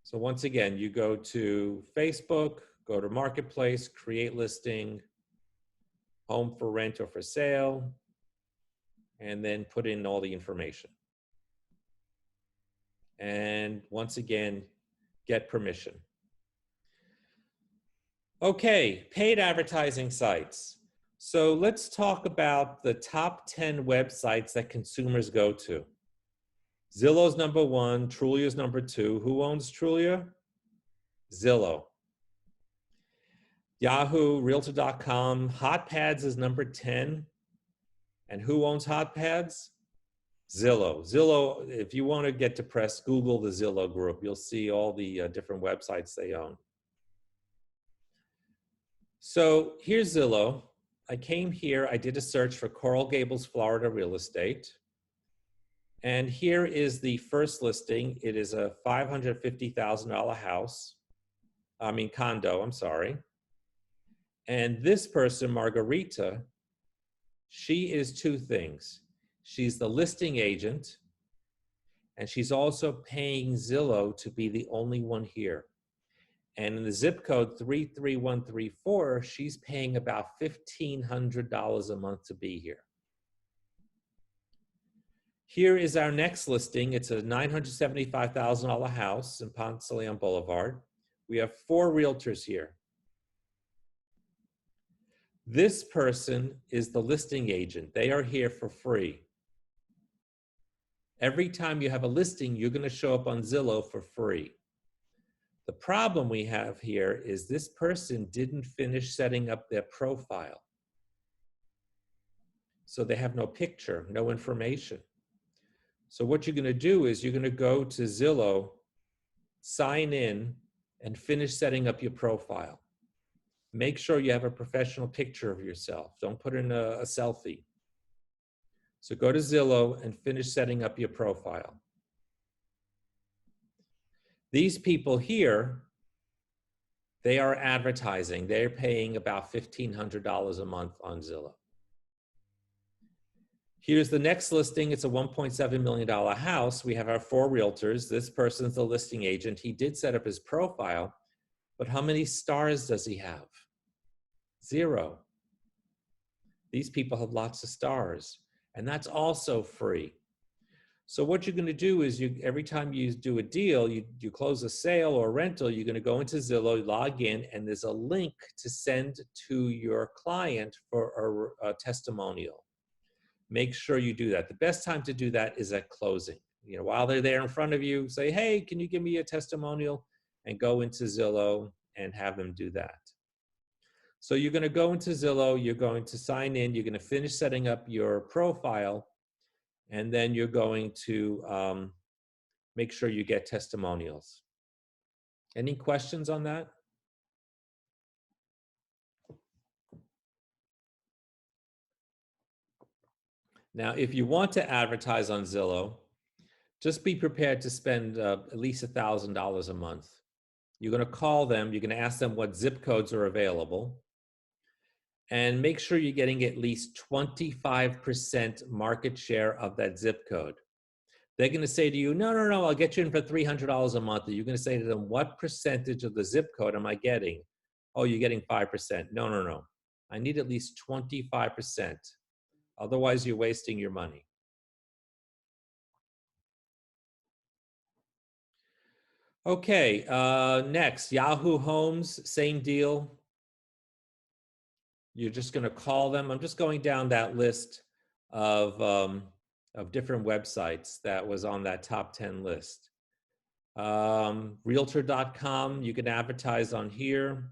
So once again, you go to Facebook, go to Marketplace, create listing, home for rent or for sale, and then put in all the information. And once again, get permission. Okay, paid advertising sites. So let's talk about the top 10 websites that consumers go to. Zillow's number 1, Trulia's number 2. Who owns Trulia? Zillow. Yahoo, Realtor.com. HotPads is number 10. And who owns HotPads? Zillow. Zillow, if you want to get depressed, Google the Zillow group. You'll see all the different websites they own. So here's Zillow. I came here, I did a search for Coral Gables, Florida real estate. And here is the first listing. It is a $550,000 house. Condo, I'm sorry. And this person, Margarita, she is 2 things. She's the listing agent, and she's also paying Zillow to be the only one here. And in the zip code 33134, she's paying about $1,500 a month to be here. Here is our next listing. It's a $975,000 house in Ponce de Leon Boulevard. We have 4 realtors here. This person is the listing agent. They are here for free. Every time you have a listing, you're going to show up on Zillow for free. The problem we have here is this person didn't finish setting up their profile. So they have no picture, no information. So what you're going to do is you're going to go to Zillow, sign in, and finish setting up your profile. Make sure you have a professional picture of yourself. Don't put in a selfie. So go to Zillow and finish setting up your profile. These people here, they are advertising. They're paying about $1,500 a month on Zillow. Here's the next listing. It's a $1.7 million house. We have our 4 realtors. This person's the listing agent. He did set up his profile, but how many stars does he have? 0. These people have lots of stars, and that's also free. So what you're going to do is every time you do a deal, you close a sale or a rental, you're going to go into Zillow, log in, and there's a link to send to your client for a testimonial. Make sure you do that. The best time to do that is at closing. While they're there in front of you, say, hey, can you give me a testimonial? And go into Zillow and have them do that. So you're going to go into Zillow, you're going to sign in, you're going to finish setting up your profile, and then you're going to make sure you get testimonials. Any questions on that? Now, if you want to advertise on Zillow, just be prepared to spend at least $1,000 a month. You're going to call them, you're going to ask them what zip codes are available, and make sure you're getting at least 25% market share of that zip code. They're going to say to you, no, I'll get you in for $300 a month. And you're going to say to them, what percentage of the zip code am I getting? oh, you're getting 5%. No, no, no. I need at least 25%. Otherwise, you're wasting your money. Okay, next, Yahoo Homes, same deal. You're just going to call them. I'm just going down that list of different websites that was on that top 10 list. Realtor.com, you can advertise on here.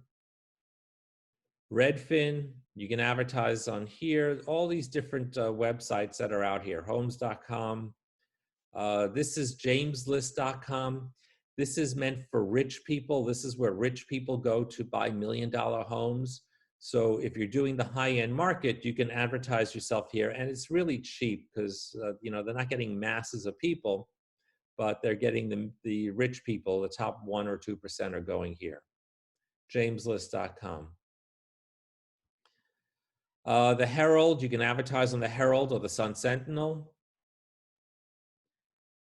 Redfin, you can advertise on here. All these different websites that are out here. Homes.com. This is jameslist.com. This is meant for rich people. This is where rich people go to buy million-dollar homes. So if you're doing the high-end market, you can advertise yourself here, and it's really cheap because you know, they're not getting masses of people, but they're getting the rich people. The top 1 or 2% are going here. Jameslist.com. The Herald, you can advertise on the Herald or the Sun Sentinel.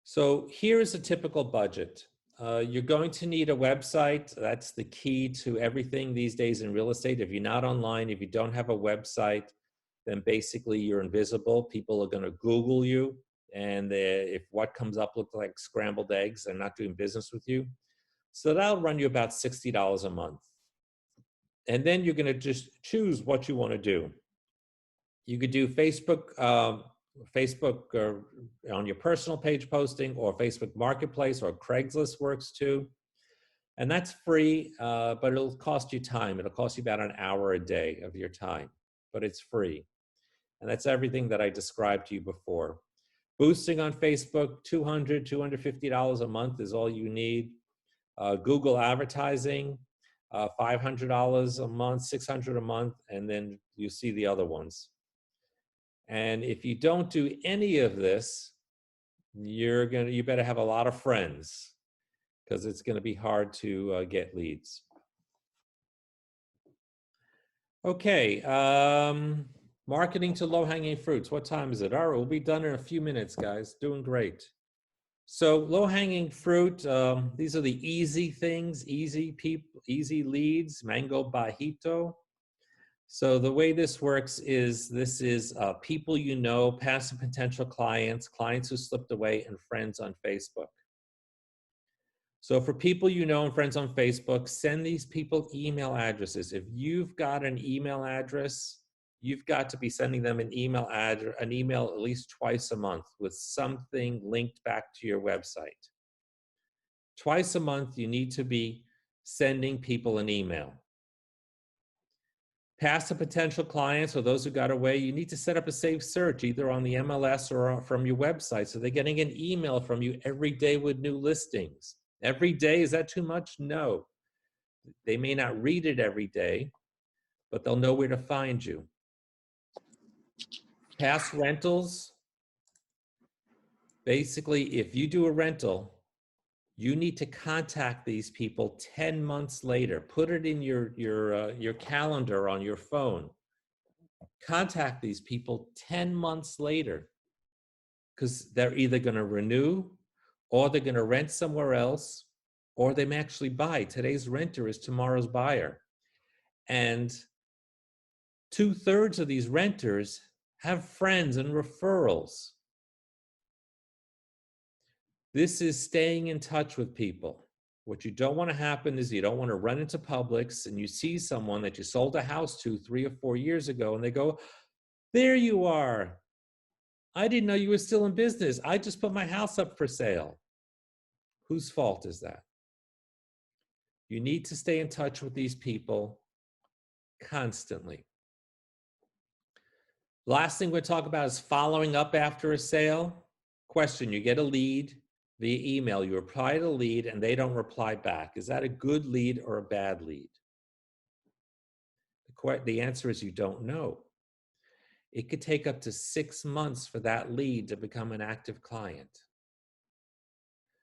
So here's a typical budget. You're going to need a website. That's the key to everything these days in real estate. If you're not online, if you don't have a website, then basically you're invisible. People are going to Google you. And if what comes up looks like scrambled eggs, they're not doing business with you. So that'll run you about $60 a month. And then you're going to just choose what you want to do. You could do Facebook on your personal page posting, or Facebook Marketplace, or Craigslist works too. And that's free, but it'll cost you time. It'll cost you about an hour a day of your time, but it's free. And that's everything that I described to you before. Boosting on Facebook, $200, $250 a month is all you need. Google advertising, $500 a month, $600 a month, and then you see the other ones. And if you don't do any of this, you better have a lot of friends, because it's going to be hard to get leads. Okay, marketing to low-hanging fruits. What time is it? All right, we'll be done in a few minutes, guys. Doing great. So low-hanging fruit, these are the easy things, easy people, easy leads, mango bajito. So the way this works is, this is people you know, past and potential clients, clients who slipped away, and friends on Facebook. So for people you know and friends on Facebook, send these people email addresses. If you've got an email address, you've got to be sending them an email at least twice a month with something linked back to your website. Twice a month, you need to be sending people an email. Past and potential clients, or those who got away, you need to set up a safe search either on the MLS or from your website, so they're getting an email from you every day with new listings. Every day, is that too much? No. They may not read it every day, but they'll know where to find you. Past rentals, basically, if you do a rental, you need to contact these people 10 months later. Put it in your calendar on your phone. Contact these people 10 months later, because they're either going to renew, or they're going to rent somewhere else, or they may actually buy. Today's renter is tomorrow's buyer. And 2/3 of these renters have friends and referrals. This is staying in touch with people. What you don't want to happen is, you don't want to run into Publix and you see someone that you sold a house to 3 or 4 years ago, and they go, "There you are. I didn't know you were still in business. I just put my house up for sale." Whose fault is that? You need to stay in touch with these people constantly. Last thing we'll talk about is following up after a sale. Question, you get a lead via email, you reply to the lead and they don't reply back. Is that a good lead or a bad lead? The answer is you don't know. It could take up to 6 months for that lead to become an active client.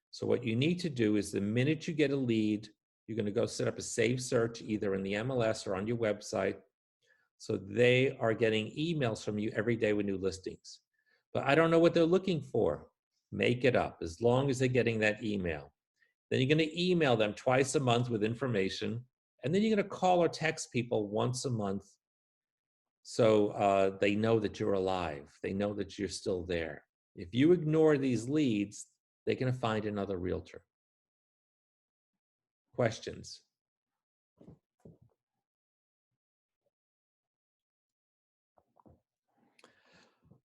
So what you need to do is, the minute you get a lead, you're going to go set up a safe search either in the MLS or on your website, so they are getting emails from you every day with new listings. But I don't know what they're looking for. Make it up, as long as they're getting that email. Then you're going to email them twice a month with information, And then you're going to call or text people once a month so they know that you're alive. They know that you're still there. If you ignore these leads, they're going to find another realtor. Questions?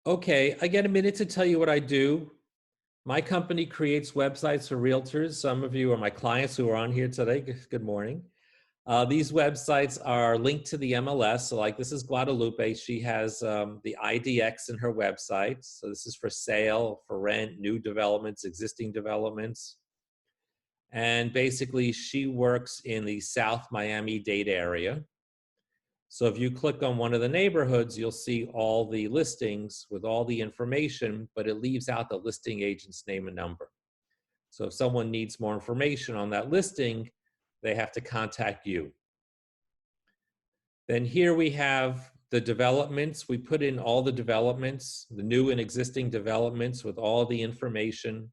Okay, I get a minute to tell you what I do. My company creates websites for realtors. Some of you are my clients who are on here today. Good morning. These websites are linked to the MLS. So like this is Guadalupe. She has the IDX in her website. So this is for sale, for rent, new developments, existing developments. And basically she works in the South Miami-Dade area. So if you click on one of the neighborhoods, you'll see all the listings with all the information, but it leaves out the listing agent's name and number. So if someone needs more information on that listing, they have to contact you. Then here we have the developments. We put in all the developments, the new and existing developments with all the information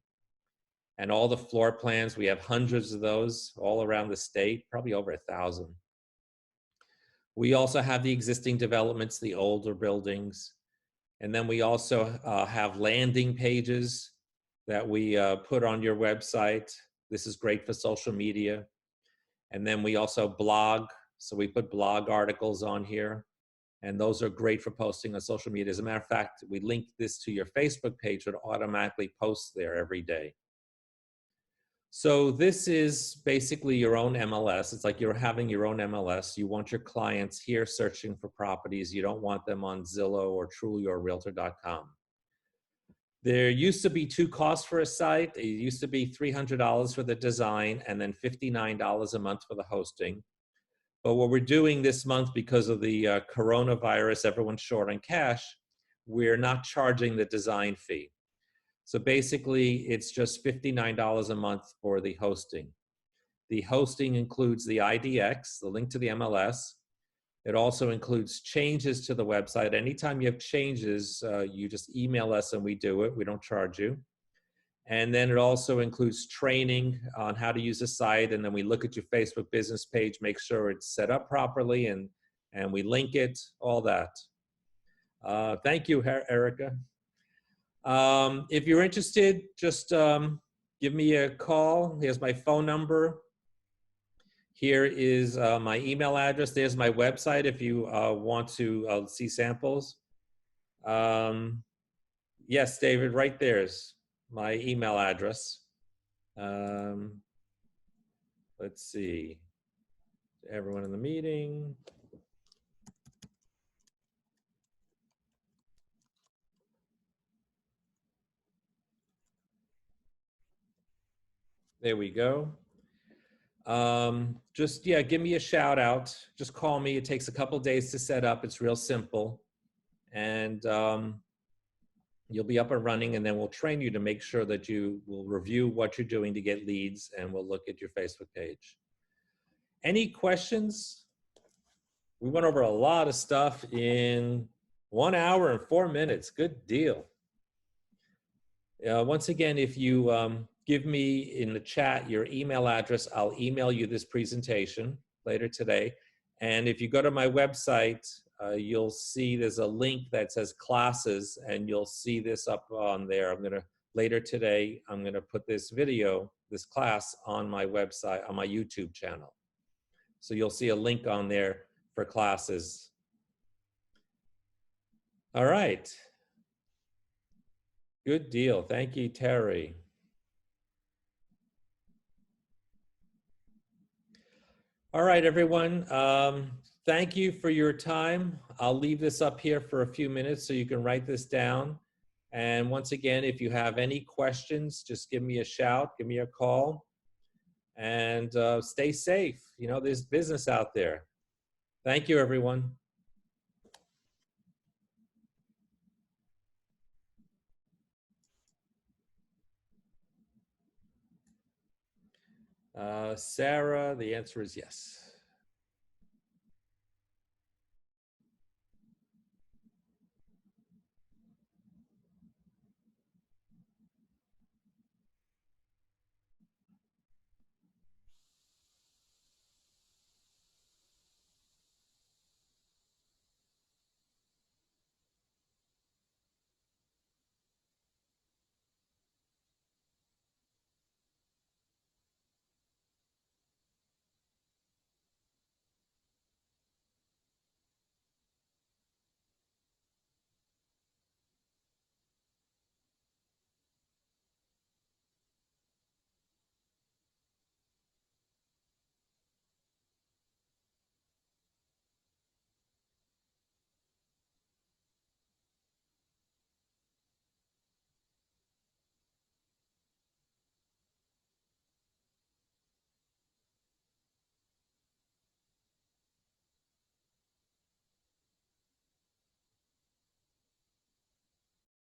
and all the floor plans. We have hundreds of those all around the state, probably over 1,000. We also have the existing developments, the older buildings. And then we also have landing pages that we put on your website. This is great for social media. And then we also blog. So we put blog articles on here. And those are great for posting on social media. As a matter of fact, we link this to your Facebook page, it automatically posts there every day. So this is basically your own MLS. It's like you're having your own MLS. You want your clients here searching for properties. You don't want them on Zillow or Truly or Realtor.com. There used to be 2 costs for a site. It used to be $300 for the design and then $59 a month for the hosting. But what we're doing this month because of the coronavirus, everyone's short on cash, we're not charging the design fee. So basically, it's just $59 a month for the hosting. The hosting includes the IDX, the link to the MLS. It also includes changes to the website. Anytime you have changes, you just email us and we do it. We don't charge you. And then it also includes training on how to use the site. And then we look at your Facebook business page, make sure it's set up properly, and we link it, all that. Thank you, Erica. If you're interested, just give me a call. Here's my phone number. Here is my email address. There's my website if you want to see samples. Yes, David, right there's my email address. Let's see. Everyone in the meeting. There we go. Just, yeah, give me a shout out. Just call me. It takes a couple days to set up. It's real simple. And you'll be up and running, and then we'll train you to make sure that you will review what you're doing to get leads, and we'll look at your Facebook page. Any questions? We went over a lot of stuff in 1 hour and 4 minutes. Good deal. Once again, if you give me in the chat your email address, I'll email you this presentation later today. And if you go to my website, you'll see there's a link that says classes, and you'll see this up on there. Later today, I'm gonna put this video, this class on my website, on my YouTube channel. So you'll see a link on there for classes. All right. Good deal. Thank you, Terry. All right, everyone. Thank you for your time. I'll leave this up here for a few minutes so you can write this down. And once again, if you have any questions, just give me a shout, give me a call, and stay safe. You know, there's business out there. Thank you, everyone. Sarah, the answer is yes.